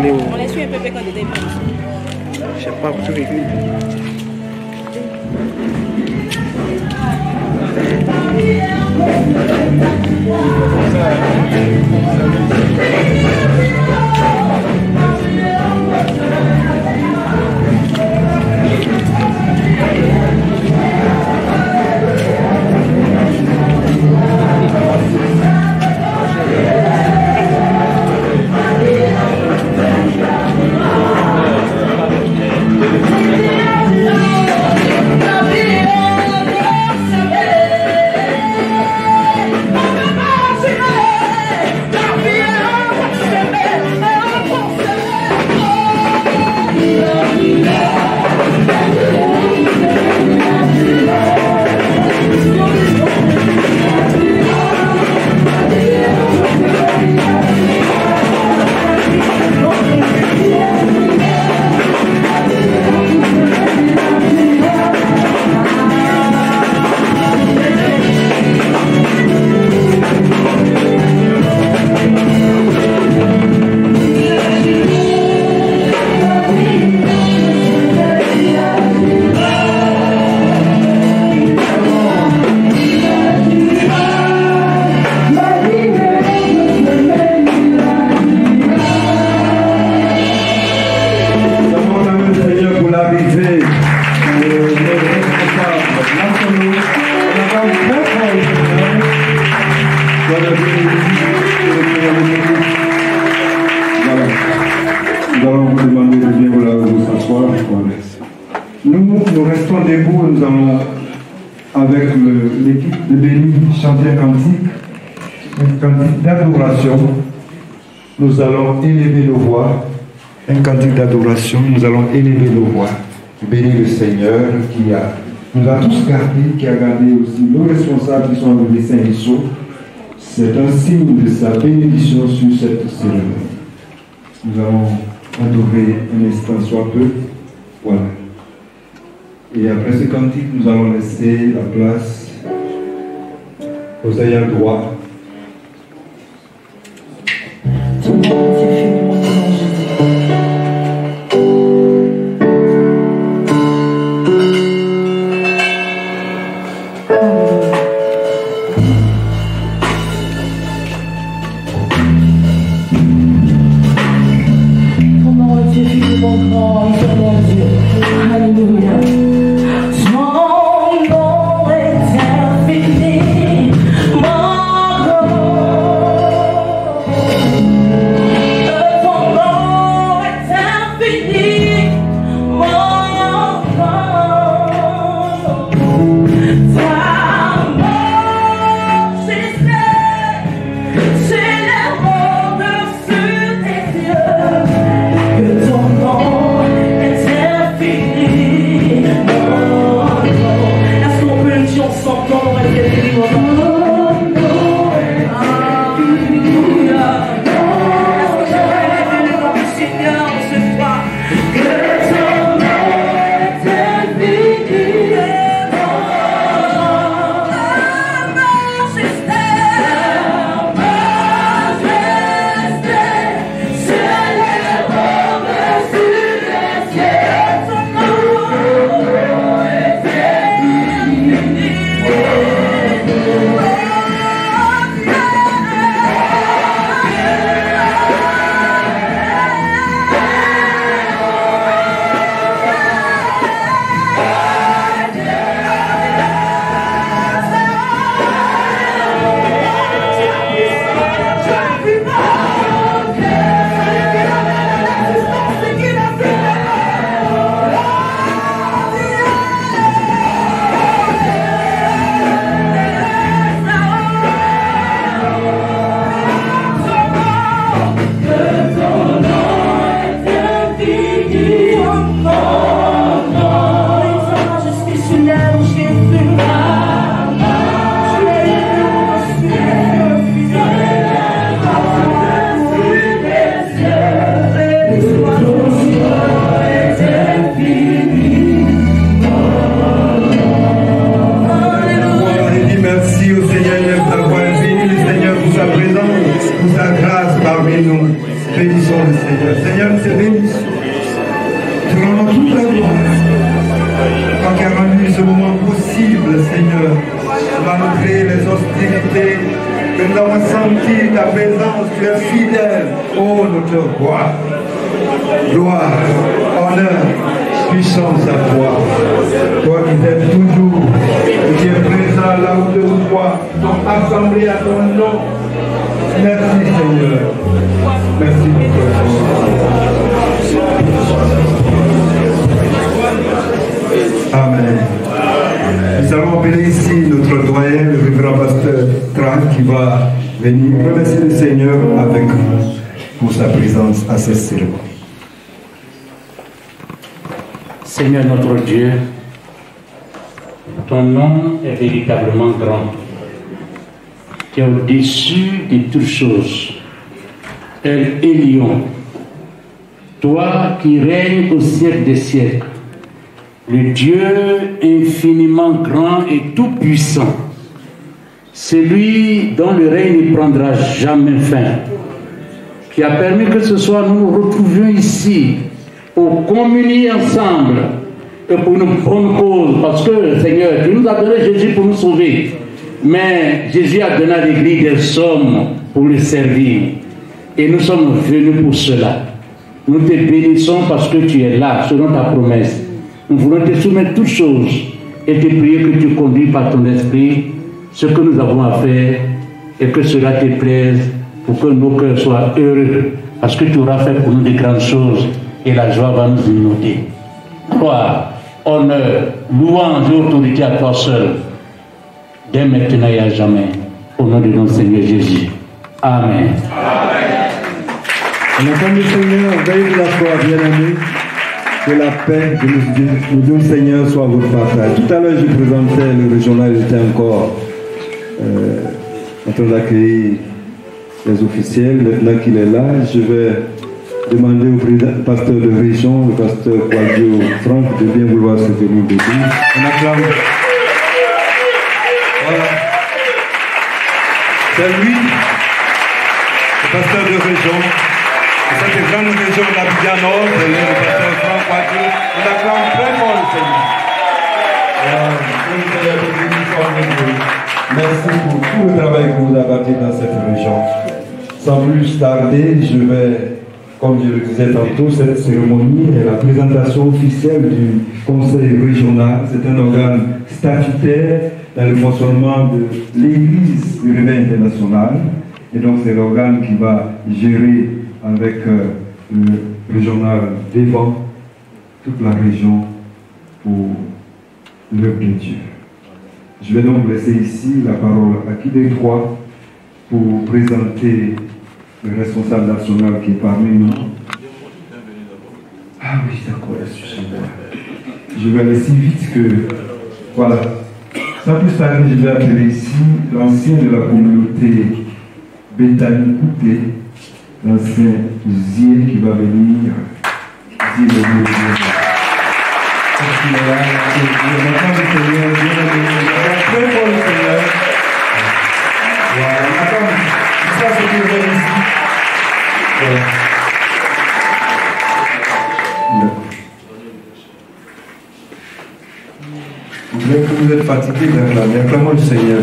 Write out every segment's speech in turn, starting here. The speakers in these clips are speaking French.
vidéo. On les suit un peu quand il est Je sais pas, tu veux. Nous restons debout, nous allons, avec l'équipe de Béni, chanter un cantique d'adoration. Nous allons élever nos voix, un cantique d'adoration, nous allons élever nos voix. Bénis le Seigneur qui nous a tous gardés, qui a gardé aussi nos responsables qui sont venus Saint-Issou. C'est un signe de sa bénédiction sur cette cérémonie. Nous allons adorer un instant soit peu. Voilà. Et après ce cantique, nous allons laisser la place aux ayants droit. Que ton nom est infini. Seigneur, nous te bénissons. Te rendons toute la gloire. Toi qui as rendu ce moment possible, Seigneur, malgré les hostilités, que nous avons senti ta présence, tu es fidèle. Oh, notre roi. Gloire, honneur, puissance à toi. Toi qui t'aimes toujours, et qui es présent là où deux ou trois sont assemblés à ton nom. Merci Seigneur. Merci beaucoup. Amen. Nous allons appeler ici notre doyen, le révérend pasteur Tran, qui va venir remercier le Seigneur avec nous pour sa présence à cette cérémonie. Seigneur notre Dieu, ton nom est véritablement grand. Tu es au-dessus de toutes choses. El Elyon, toi qui règnes au siècle des siècles, le Dieu infiniment grand et tout-puissant, celui dont le règne ne prendra jamais fin, qui a permis que ce soir nous nous retrouvions ici pour communier ensemble et pour une bonne cause, parce que Seigneur, tu nous as donné Jésus pour nous sauver, mais Jésus a donné à l'Église des hommes pour le servir, et nous sommes venus pour cela. Nous te bénissons parce que tu es là, selon ta promesse. Nous voulons te soumettre toutes choses et te prier que tu conduis par ton esprit ce que nous avons à faire et que cela te plaise pour que nos cœurs soient heureux, parce que tu auras fait pour nous de grandes choses et la joie va nous inonder. Gloire, honneur, louange et autorité à toi seul, dès maintenant et à jamais, au nom de notre Seigneur Jésus. Amen. En entend du Seigneur, veillez de la foi, bien-aimés, que la paix de nous Dieu Seigneur soit votre partage. Tout à l'heure, je présentais le régional, j'étais encore en train d'accueillir les officiels. Maintenant qu'il est là, je vais demander au pasteur de région, le pasteur Claudio Franck, de bien vouloir se tenir debout. On acclame. Voilà. C'est lui, le pasteur de région. Et cette grande région de l'Abidjan Nord, c'est le pasteur Franck Claudio. On acclame très fort le Seigneur. Merci pour tout le travail que vous avez fait dans cette région. Sans plus tarder, je vais, comme je le disais tantôt, cette cérémonie est la présentation officielle du Conseil régional. C'est un organe statutaire dans le fonctionnement de l'Église du Réveil international. Et donc c'est l'organe qui va gérer avec le régional devant toute la région pour l'œuvre de Dieu. Je vais donc laisser ici la parole à qui des trois pour présenter le responsable national qui est parmi nous. Ah oui, d'accord, excusez-moi. Je vais aller si vite que... Voilà. Sans plus tarder, je vais appeler ici l'ancien de la communauté Bethany Couté, l'ancien Zier qui va venir dire le mot de Dieu. Vous voulez que vous êtes fatigué d'acclamer, acclamons le Seigneur.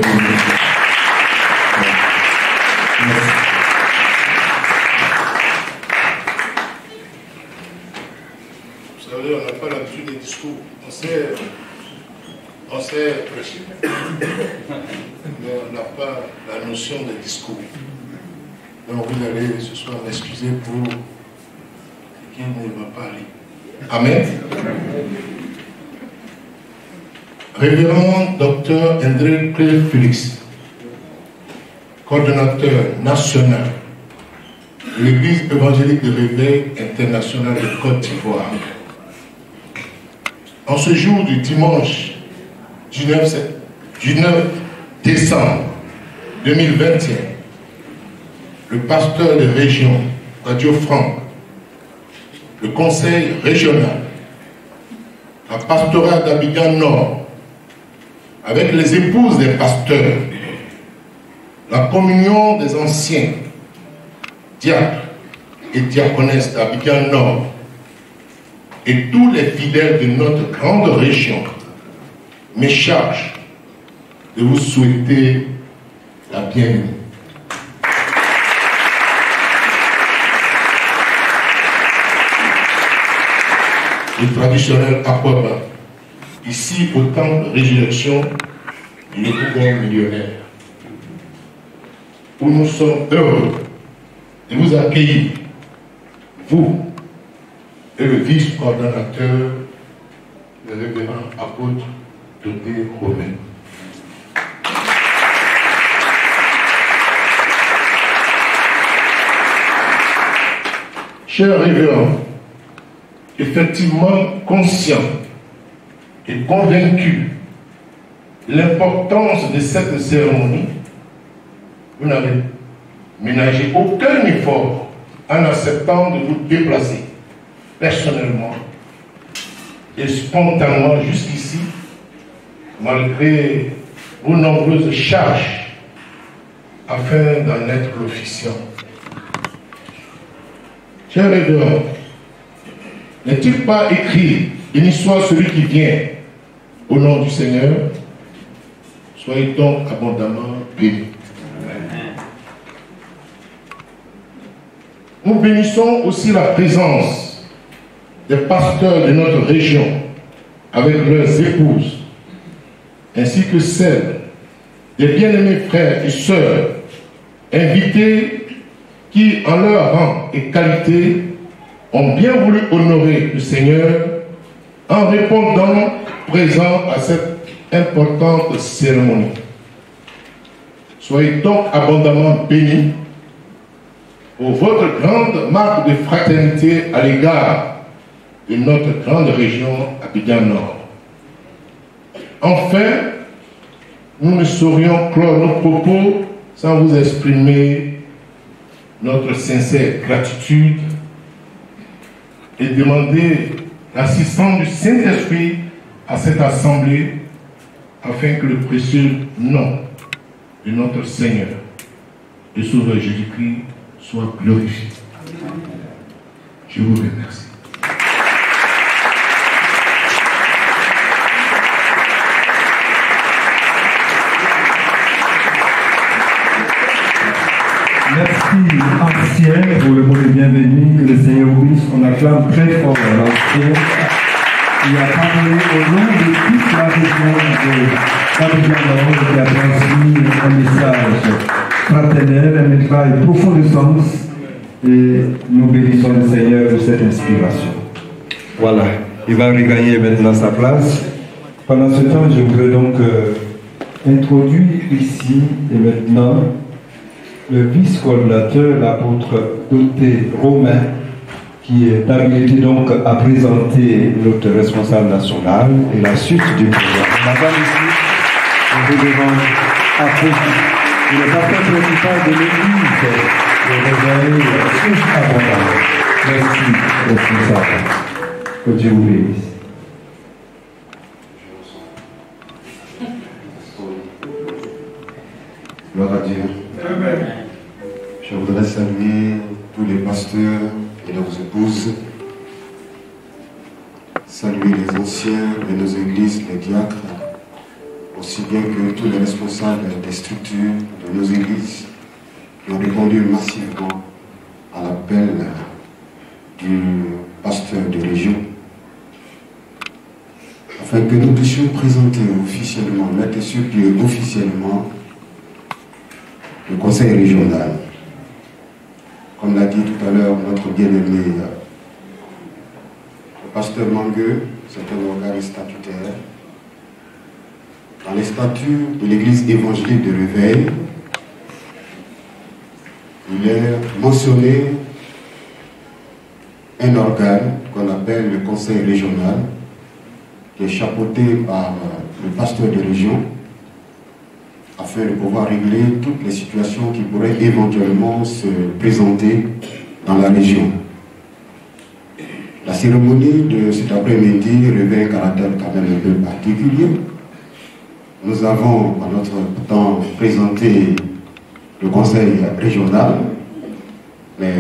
Vous savez, on n'a pas l'habitude des discours. On sait prêcher, mais on n'a pas la notion des discours. Donc vous allez ce soir m'excuser pour qui ne va pas aller. Amen. Révérend Dr André Claire Félix, coordonnateur national de l'Église évangélique de Réveil international de Côte d'Ivoire. En ce jour du dimanche 19 décembre 2021, le pasteur de région, Claudio Franck, le conseil régional, la pastorale d'Abidjan Nord, avec les épouses des pasteurs, la communion des anciens diacres, et diaconesses d'Abidjan Nord et tous les fidèles de notre grande région, me charge de vous souhaiter la bienvenue. Le traditionnel Akwaba, ici au temple de résurrection du Bougon millionnaire, où nous sommes heureux de vous accueillir, vous et le vice-coordonnateur, le révérend apôtre Dodé Romain. Chers révérends, effectivement conscient et convaincu de l'importance de cette cérémonie, vous n'avez ménagé aucun effort en acceptant de vous déplacer personnellement et spontanément jusqu'ici, malgré vos nombreuses charges, afin d'en être l'officiant. Chers révérends, n'est-il pas écrit, béni soit celui qui vient au nom du Seigneur, soyez donc abondamment bénis. Nous bénissons aussi la présence des pasteurs de notre région avec leurs épouses, ainsi que celle des bien-aimés frères et sœurs invités qui, en leur rang et qualité, ont bien voulu honorer le Seigneur en répondant présent à cette importante cérémonie. Soyez donc abondamment bénis pour votre grande marque de fraternité à l'égard de notre grande région Abidjan Nord. Enfin, nous ne saurions clore nos propos sans vous exprimer notre sincère gratitude et demander l'assistance du Saint-Esprit à cette assemblée afin que le précieux nom de notre Seigneur et Sauveur Jésus-Christ soit glorifié. Je vous remercie. Merci ancien pour le mot de bienvenue, que le Seigneur vous bénisse. On acclame très fort l'ancien qui a parlé au nom de toute la région de Abidjan Nord, qui a transmis un message fraternel, un message profond de sens, et nous bénissons le Seigneur de cette inspiration. Voilà, il va regagner maintenant sa place. Pendant ce temps, je voudrais donc introduire ici et maintenant le vice-coordinateur, l'apôtre Dodé Romain, qui est habilité donc à présenter notre responsable national et la suite du programme. Madame ici, le révérend apôtre, le pasteur principal de l'église, le réveil sur abondant. Merci, responsable. Que Dieu vous bénisse. Gloire à Dieu. Je voudrais saluer tous les pasteurs et leurs épouses, saluer les anciens de nos églises, les diacres, aussi bien que tous les responsables des structures de nos églises qui ont répondu massivement à l'appel du pasteur de région, afin que nous puissions présenter officiellement, mettre sur pied officiellement le conseil régional. Comme l'a dit tout à l'heure notre bien-aimé, le pasteur Mangueux, c'est un organe statutaire. Dans les statuts de l'église évangélique de Réveil, il est mentionné un organe qu'on appelle le conseil régional, qui est chapeauté par le pasteur de région, afin de pouvoir régler toutes les situations qui pourraient éventuellement se présenter dans la région. La cérémonie de cet après-midi revêt un caractère quand même un peu particulier. Nous avons en notre temps présenté le conseil régional, mais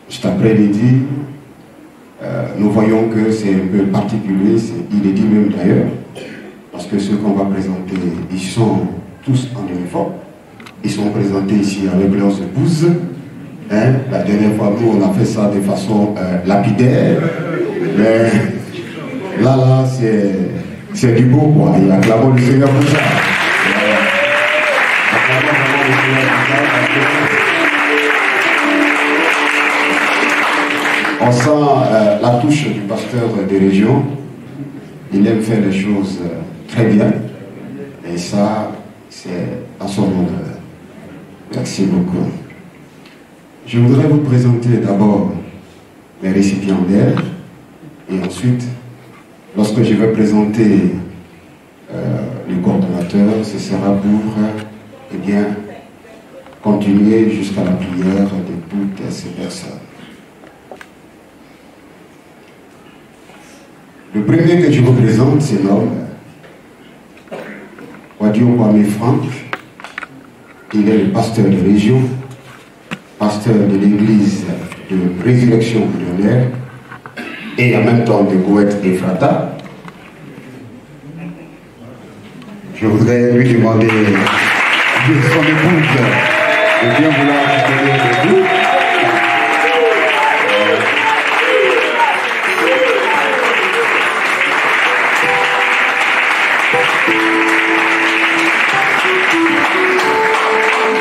cet après-midi, nous voyons que c'est un peu particulier, il est dit même d'ailleurs, parce que ceux qu'on va présenter, ils sont tous en uniforme. Ils sont présentés ici avec leurs épouses. Hein? La dernière fois, nous, on a fait ça de façon lapidaire. Mais là, c'est du beau, quoi. Et acclamons le Seigneur pour ça. On sent la touche du pasteur des régions. Il aime faire les choses très bien. Et ça, c'est à son honneur. Merci beaucoup. Je voudrais vous présenter d'abord les récipiendaires. Et ensuite, lorsque je vais présenter le coordonnateur, ce sera pour continuer jusqu'à la prière de toutes ces personnes. Le premier que je vous présente, c'est l'homme Wadio Kwame Franck. Il est le pasteur de région, pasteur de l'église de Résurrection Millionnaire et en même temps de Goët Ephrata. Je voudrais lui demander de son épouse de bien vouloir se tenir debout.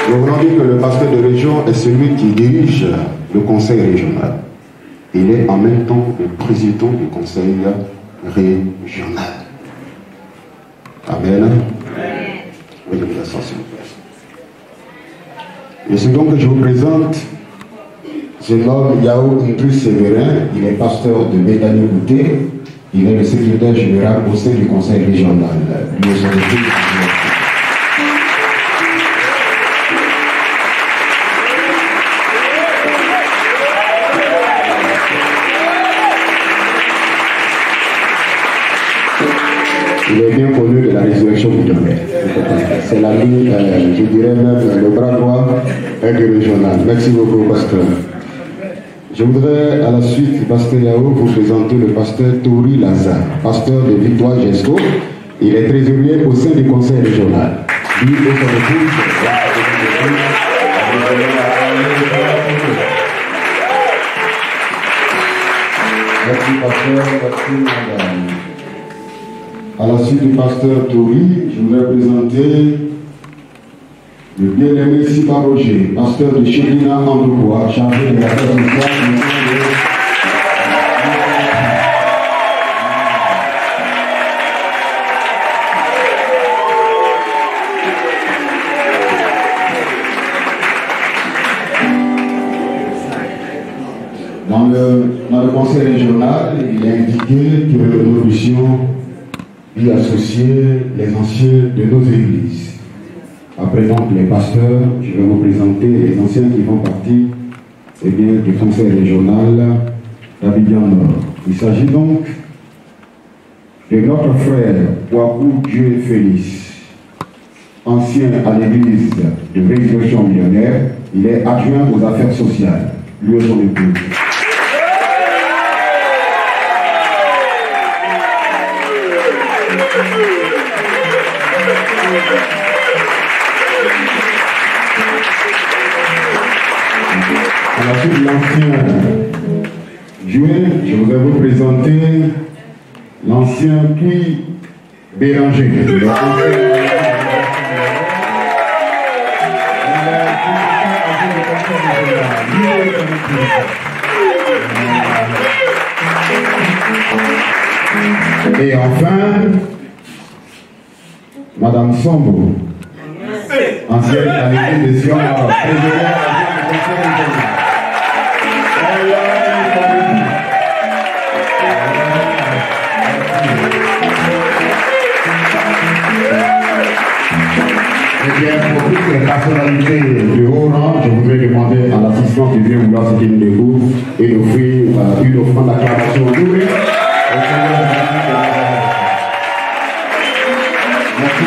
Nous voulons dire que le pasteur de région est celui qui dirige le conseil régional. Il est en même temps le président du conseil régional. Amen. Oui, le second que je vous présente, c'est l'homme Yao Ndru Séverin. Il est pasteur de Bédanie Bouté. Il est le secrétaire général au sein du conseil régional. Lui et son équipe. Il est bien connu de la résurrection millionnaire. C'est la ligne, je dirais même, le bras droit du régional. Merci beaucoup, pasteur. Je voudrais à la suite, pasteur Yao, vous présenter le pasteur Tori Lazare, pasteur de Victoire Gesto. Il est trésorier au sein du conseil régional. Lui et son épouse. Merci, pasteur. Merci, madame. À la suite du pasteur Tori, je voudrais présenter le bien-aimé Sipa Roger, pasteur de Chérina Andoukoua, chargé de l'affaire sociale. Dans le conseil régional, il est indiqué que nous puissions y associer les anciens de nos églises. Après donc les pasteurs, je vais vous présenter les anciens qui font partie du conseil régional d'Abidjan Nord. Il s'agit donc de notre frère Wakou Dieu Félix, ancien à l'église de Résurrection Millionnaire. Il est adjoint aux affaires sociales, lui et son épouse. À la suite de l'ancien juin, je voudrais vous présenter l'ancien Puy Béranger. Et enfin, Madame Sombo, ancienne à l'église de Sion, pour toutes les personnalités de haut rang, je voudrais demander à l'assistant qui vient vouloir se tenir debout et d'offrir une offrande d'acclamation doublée. Merci.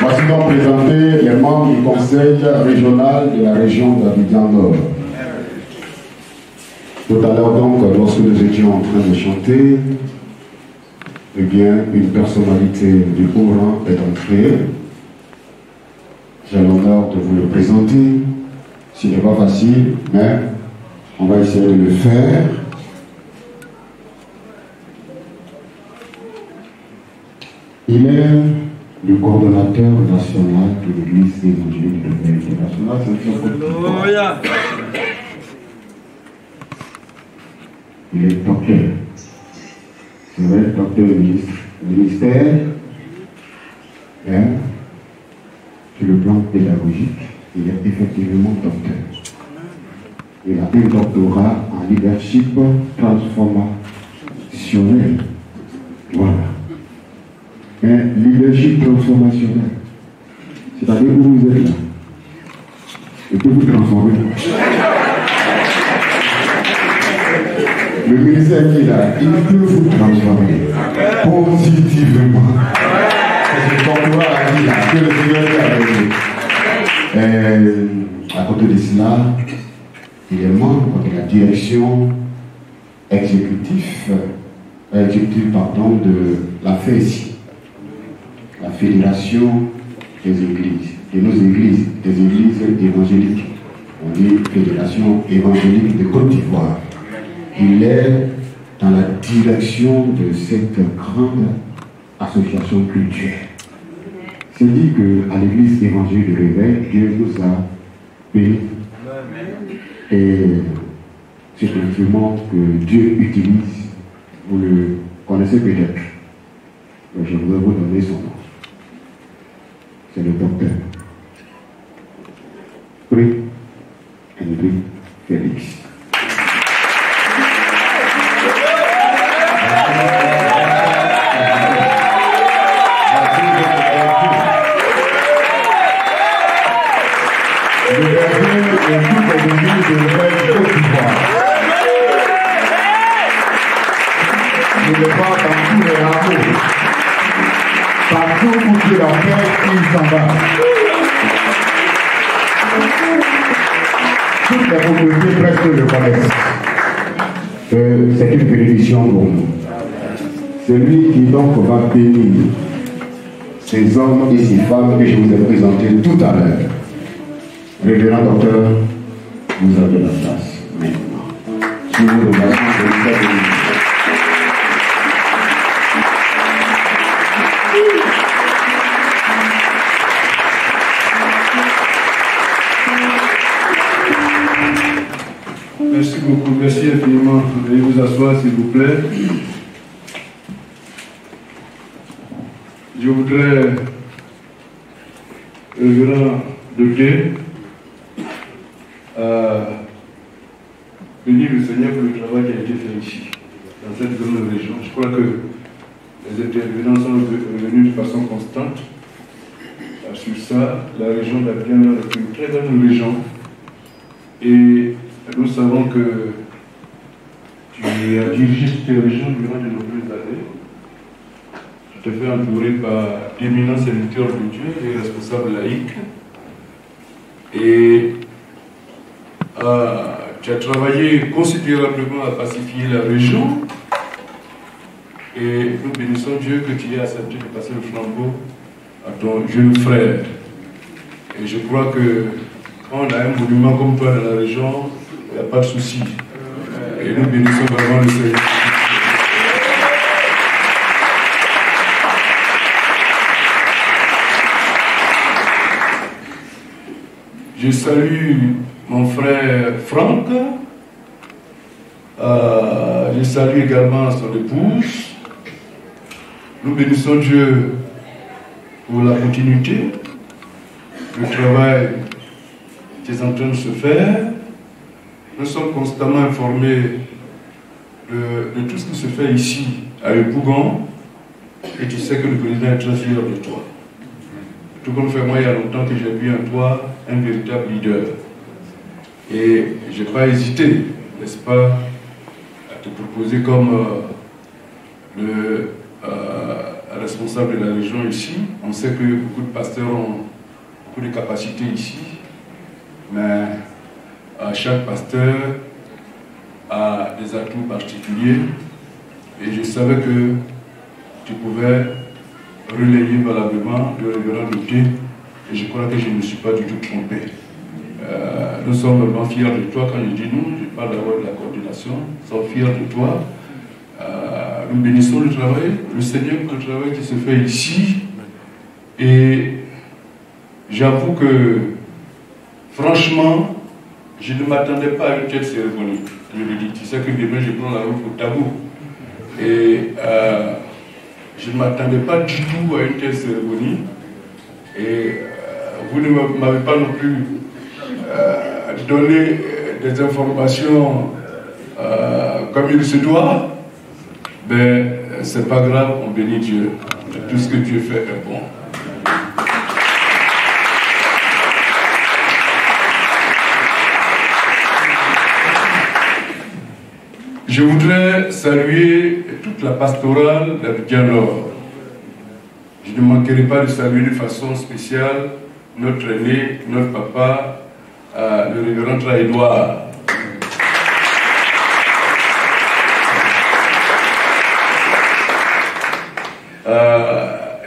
Voici ainsi donc présenter les membres du conseil régional de la région d'Abidjan Nord. Tout à l'heure donc, lorsque nous étions en train de chanter, eh bien, une personnalité du haut rang est entrée. J'ai l'honneur de vous le présenter. Ce n'est pas facile, mais on va essayer de le faire. Il est le coordonnateur national de l'Église évangélique de l'Église internationale. Il est docteur. C'est vrai, docteur du ministère. Hein, sur le plan pédagogique, il est effectivement docteur. Il a un doctorat en leadership transformationnel. Voilà. Un leadership transformationnel. C'est-à-dire où vous êtes là. Et que vous transformez. Le ministère qui est là, il peut vous transformer positivement. C'est ce qu'on a dit là, que le Seigneur a avec nous. À côté de cela, il est membre de la direction exécutive de la FESI, la Fédération des Églises, de nos églises, des églises évangéliques. On dit Fédération évangélique de Côte d'Ivoire. Il est dans la direction de cette grande association culturelle. C'est dit qu'à l'église évangélique de Réveil, Dieu nous a bénis. Et c'est un instrument que Dieu utilise. Vous le connaissez peut-être. Mais je voudrais vous donner son nom. C'est le docteur Henry Félix. Partout où Dieu l'a fait, il s'en va. Toutes les communautés presque le connaissent. C'est une bénédiction pour nous. Celui qui donc va bénir ces hommes et ces femmes que je vous ai présentés tout à l'heure. Révérend docteur, vous avez la place maintenant. Sur vos relations de l'État. Merci beaucoup, merci infiniment. Veuillez vous asseoir s'il vous plaît. Je voudrais, révérend docteur, bénir le Seigneur pour le travail qui a été fait ici, dans cette grande région. Je crois que les intervenants sont revenus de façon constante sur ça. La région d'Abidjan est une très grande région. Et nous savons que tu as dirigé cette région durant de nombreuses années. Tu te fais entourer par d'éminents serviteurs de Dieu et responsables laïcs. Et tu as travaillé considérablement à pacifier la région. Et nous bénissons Dieu que tu aies accepté de passer le flambeau à ton jeune frère. Et je crois que quand on a un monument comme toi dans la région, il n'y a pas de souci. Et nous bénissons vraiment le Seigneur. Je salue mon frère Franck. Je salue également son épouse. Nous bénissons Dieu pour la continuité, le travail qui est en train de se faire. Nous sommes constamment informés de tout ce qui se fait ici, à Yopougon, et tu sais que le président est très fier de toi. Tout comme fait moi, il y a longtemps que j'ai vu en toi un véritable leader. Et je n'ai pas hésité, n'est-ce pas, à te proposer comme le responsables de la région ici. On sait que beaucoup de pasteurs ont beaucoup de capacités ici, mais chaque pasteur a des atouts particuliers et je savais que tu pouvais relayer valablement le révérend Douté et je crois que je ne me suis pas du tout trompé. Nous sommes vraiment fiers de toi. Quand je dis nous, je parle d'abord de la coordination. Nous sommes fiers de toi. Nous bénissons le travail, le Seigneur pour le travail qui se fait ici. Et j'avoue que, franchement, je ne m'attendais pas à une telle cérémonie. Je me dis, tu sais que demain je prends la route pour Tabou. Et je ne m'attendais pas du tout à une telle cérémonie. Et vous ne m'avez pas non plus donné des informations comme il se doit. Mais c'est pas grave, on bénit Dieu. Tout ce que Dieu fait est bon. Je voudrais saluer toute la pastorale d'Abidjan-Nord. Je ne manquerai pas de saluer de façon spéciale notre aîné, notre papa, le révérend Traïdoire.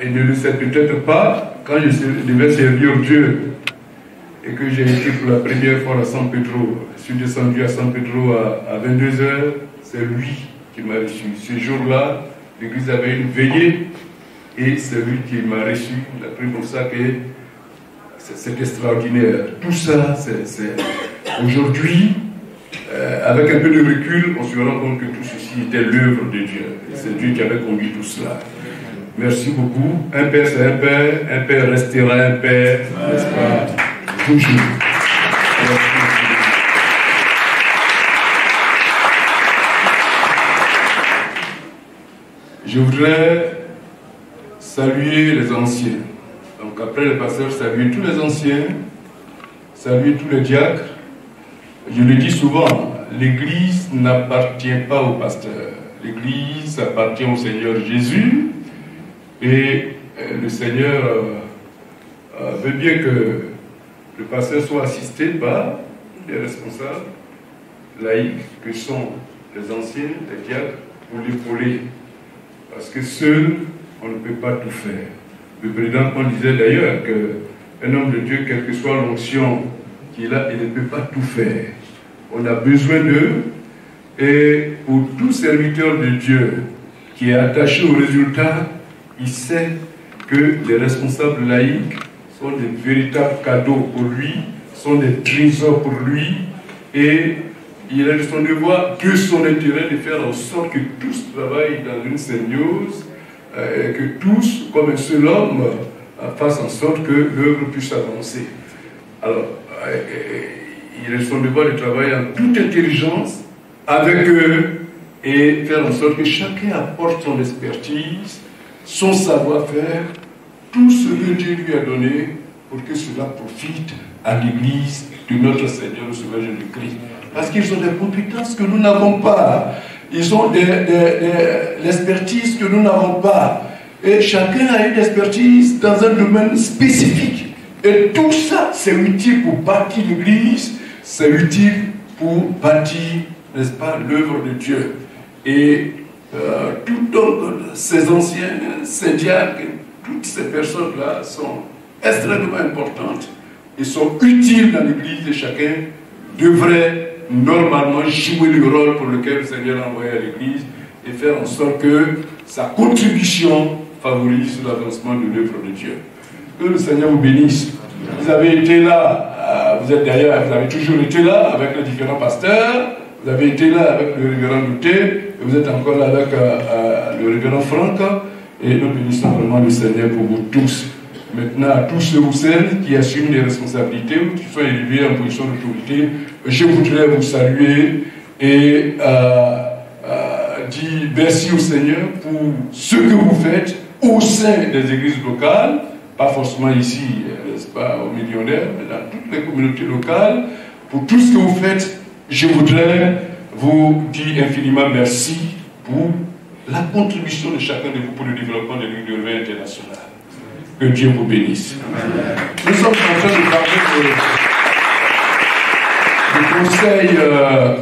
Il ne le sait peut-être pas, quand je devais servir Dieu et que j'ai été pour la première fois à San Pedro, je suis descendu à San Pedro à 22 h, c'est lui qui m'a reçu. Ce jour-là, l'église avait une veillée et c'est lui qui m'a reçu. Il a pris pour ça que c'est extraordinaire. Tout ça, c'est aujourd'hui, avec un peu de recul, on se rend compte que tout ceci était l'œuvre de Dieu. C'est Dieu qui avait conduit tout cela. Merci beaucoup. Un père, c'est un père restera un père, n'est-ce pas? Toujours. Je voudrais saluer les anciens. Donc après le pasteur, saluer tous les anciens, saluer tous les diacres. Je le dis souvent, l'Église n'appartient pas au pasteur. L'Église appartient au Seigneur Jésus. Et le Seigneur veut bien que le pasteur soit assisté par les responsables laïcs que sont les anciens, les diacres, pour l'épauler. Parce que seul, on ne peut pas tout faire. Le président Paul disait d'ailleurs qu'un homme de Dieu, quelle que soit l'onction qu'il a, il ne peut pas tout faire. On a besoin d'eux. Et pour tout serviteur de Dieu qui est attaché au résultat, il sait que les responsables laïcs sont des véritables cadeaux pour lui, sont des trésors pour lui, et il est de son devoir, de son intérêt, de faire en sorte que tous travaillent dans une symbiose, que tous, comme un seul homme, fassent en sorte que l'œuvre puisse avancer. Alors, il est de son devoir de travailler en toute intelligence avec eux et faire en sorte que chacun apporte son expertise, son savoir-faire, tout ce que Dieu lui a donné pour que cela profite à l'Église de notre Seigneur le Sauveur Jésus-Christ. Parce qu'ils ont des compétences que nous n'avons pas. Ils ont l'expertise que nous n'avons pas. Et chacun a une expertise dans un domaine spécifique. Et tout ça, c'est utile pour bâtir l'Église, c'est utile pour bâtir, n'est-ce pas, l'œuvre de Dieu. Et donc, ces anciens, ces diacres, toutes ces personnes-là sont extrêmement importantes et sont utiles dans l'Église et chacun devrait normalement jouer le rôle pour lequel le Seigneur l'a envoyé à l'Église et faire en sorte que sa contribution favorise l'avancement de l'œuvre de Dieu. Que le Seigneur vous bénisse. Vous avez été là, vous avez toujours été là avec les différents pasteurs, vous avez été là avec le révérend Douté, vous êtes encore là avec le révérend Franck, et nous bénissons vraiment le Seigneur pour vous tous. Maintenant, à tous ceux ou celles qui assument des responsabilités ou qui sont élevés en position d'autorité, je voudrais vous saluer et dire merci au Seigneur pour ce que vous faites au sein des églises locales, pas forcément ici, n'est-ce pas, aux millionnaires, mais dans toutes les communautés locales. Pour tout ce que vous faites, je voudrais vous dire infiniment merci pour la contribution de chacun de vous pour le développement de l'Union internationale. Que Dieu vous bénisse. Nous sommes en train de parler du Conseil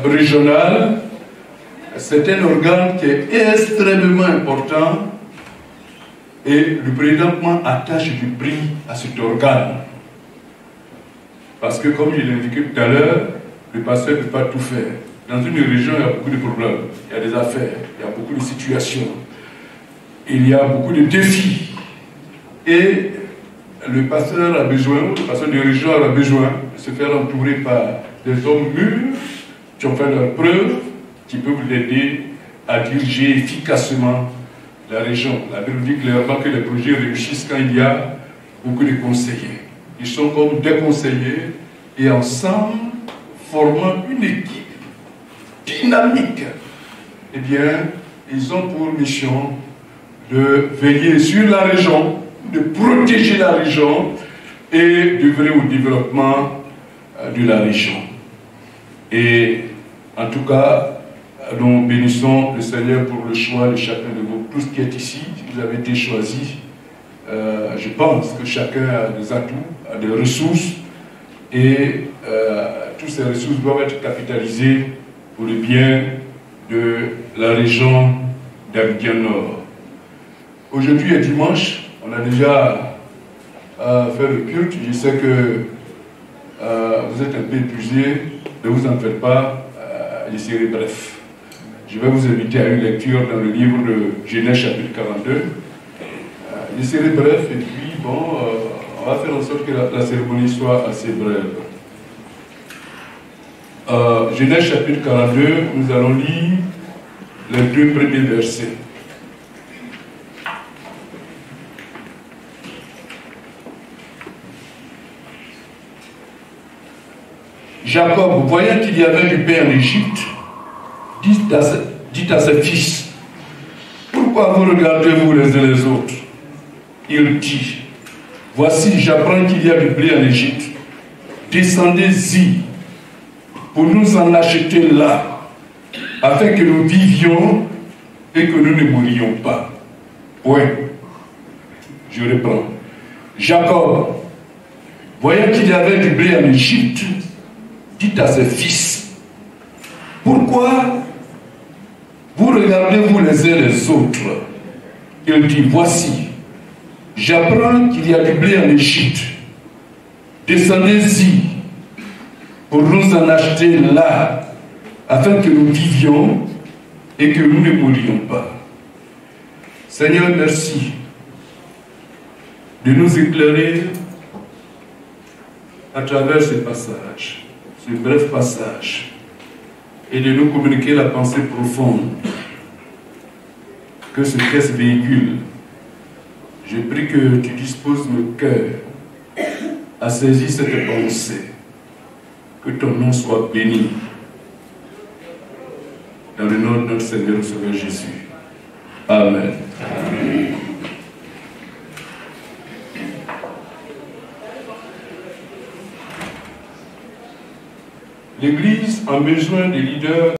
régional. C'est un organe qui est extrêmement important et le président attache du prix à cet organe. Parce que, comme je l'ai indiqué tout à l'heure, le pasteur ne peut pas tout faire. Dans une région, il y a beaucoup de problèmes, il y a des affaires, il y a beaucoup de situations, il y a beaucoup de défis. Et le pasteur a besoin, le pasteur de région a besoin de se faire entourer par des hommes mûrs qui ont fait leurs preuves, qui peuvent l'aider à diriger efficacement la région. La Bible dit clairement que les projets réussissent quand il y a beaucoup de conseillers. Ils sont comme des conseillers et ensemble, formant une équipe dynamique, eh bien, ils ont pour mission de veiller sur la région, de protéger la région et d'œuvrer au développement de la région. Et en tout cas, nous bénissons le Seigneur pour le choix de chacun de vous. Tout ce qui est ici, vous avez été choisi. Je pense que chacun a des atouts, a des ressources, et toutes ces ressources doivent être capitalisées pour le bien de la région d'Abidjan Nord. Aujourd'hui est dimanche, on a déjà fait le culte. Je sais que vous êtes un peu épuisés, ne vous en faites pas, je serai bref. Je vais vous inviter à une lecture dans le livre de Genèse chapitre 42. Je serai bref et puis bon, on va faire en sorte que la cérémonie soit assez brève. Genèse chapitre 42, nous allons lire les 2 premiers versets. Jacob, voyant qu'il y avait du pain en Égypte, dit à ses fils, pourquoi vous regardez-vous les uns les autres? Il dit, voici, j'apprends qu'il y a du blé en Égypte. Descendez-y pour nous en acheter là, afin que nous vivions et que nous ne mourions pas. Point. Je reprends. Jacob, voyant qu'il y avait du blé en Égypte, dit à ses fils, pourquoi vous regardez-vous les uns les autres? Il dit, voici, j'apprends qu'il y a du blé en Égypte. Descendez-y pour nous en acheter là, afin que nous vivions et que nous ne mourions pas. Seigneur, merci de nous éclairer à travers ce passage, ce bref passage, et de nous communiquer la pensée profonde que ce texte véhicule. Je prie que tu disposes nos cœurs à saisir cette pensée. Que ton nom soit béni. Dans le nom de notre Seigneur et Sauveur Jésus. Amen. Amen. L'Église a besoin des leaders